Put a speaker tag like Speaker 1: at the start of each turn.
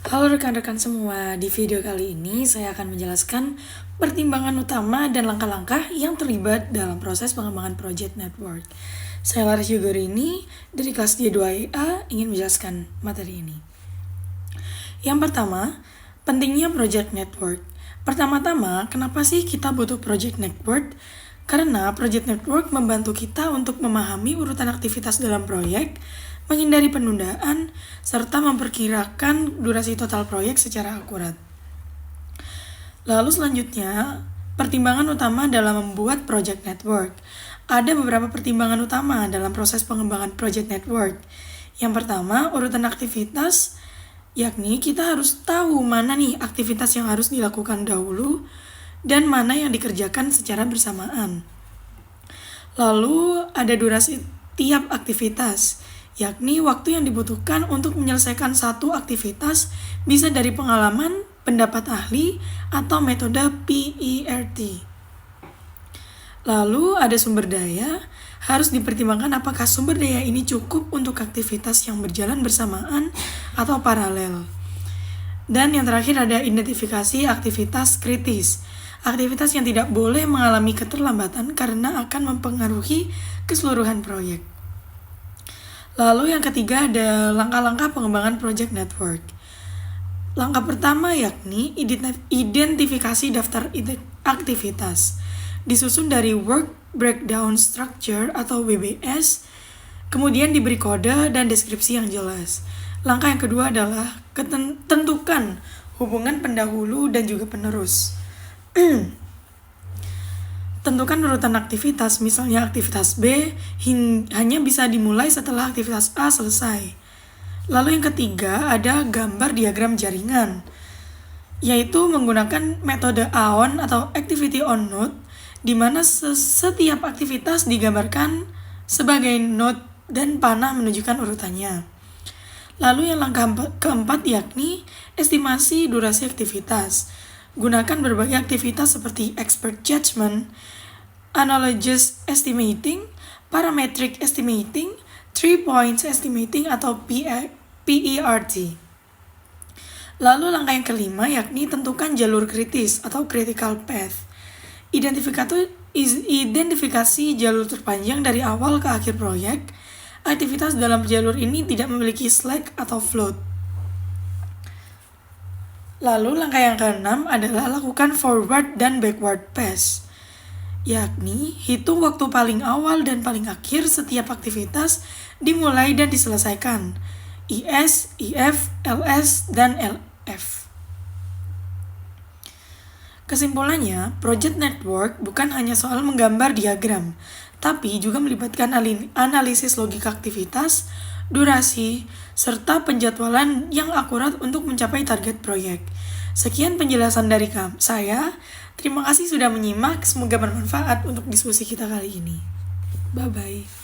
Speaker 1: Halo rekan-rekan semua, di video kali ini saya akan menjelaskan pertimbangan utama dan langkah-langkah yang terlibat dalam proses pengembangan project network. Saya Laris Yugorini dari kelas D2IA ingin menjelaskan materi ini. Yang pertama, pentingnya project network. Pertama-tama, kenapa sih kita butuh project network? Karena project network membantu kita untuk memahami urutan aktivitas dalam proyek, menghindari penundaan, serta memperkirakan durasi total proyek secara akurat. Lalu selanjutnya, pertimbangan utama dalam membuat project network. Ada beberapa pertimbangan utama dalam proses pengembangan project network. Yang pertama, urutan aktivitas, yakni kita harus tahu mana nih aktivitas yang harus dilakukan dahulu dan mana yang dikerjakan secara bersamaan. Lalu ada durasi tiap aktivitas, yakni waktu yang dibutuhkan untuk menyelesaikan satu aktivitas bisa dari pengalaman, pendapat ahli, atau metode PERT. Lalu ada sumber daya, harus dipertimbangkan apakah sumber daya ini cukup untuk aktivitas yang berjalan bersamaan atau paralel. Dan yang terakhir ada identifikasi aktivitas kritis. Aktivitas yang tidak boleh mengalami keterlambatan karena akan mempengaruhi keseluruhan proyek. Lalu yang ketiga ada langkah-langkah pengembangan project network. Langkah pertama yakni identifikasi daftar aktivitas. Disusun dari Work Breakdown Structure atau WBS, kemudian diberi kode dan deskripsi yang jelas. Langkah yang kedua adalah tentukan hubungan pendahulu dan juga penerus. Tentukan urutan aktivitas, misalnya aktivitas B hanya bisa dimulai setelah aktivitas A selesai. Lalu yang ketiga ada gambar diagram jaringan, yaitu menggunakan metode AON atau Activity on Node, di mana setiap aktivitas digambarkan sebagai node dan panah menunjukkan urutannya. Lalu yang langkah keempat yakni estimasi durasi aktivitas. Gunakan berbagai aktivitas seperti expert judgment, analogous estimating, parametric estimating, 3 points estimating atau PERT. Lalu langkah yang kelima yakni tentukan jalur kritis atau critical path. Identifikasi jalur terpanjang dari awal ke akhir proyek. Aktivitas dalam jalur ini tidak memiliki slack atau float. Lalu langkah yang keenam adalah lakukan forward dan backward pass, yakni hitung waktu paling awal dan paling akhir setiap aktivitas dimulai dan diselesaikan, IS, IF, LS, dan LF. Kesimpulannya, project network bukan hanya soal menggambar diagram, tapi juga melibatkan analisis logika aktivitas, durasi, serta penjadwalan yang akurat untuk mencapai target proyek. Sekian penjelasan dari saya. Terima kasih sudah menyimak, semoga bermanfaat untuk diskusi kita kali ini. Bye-bye.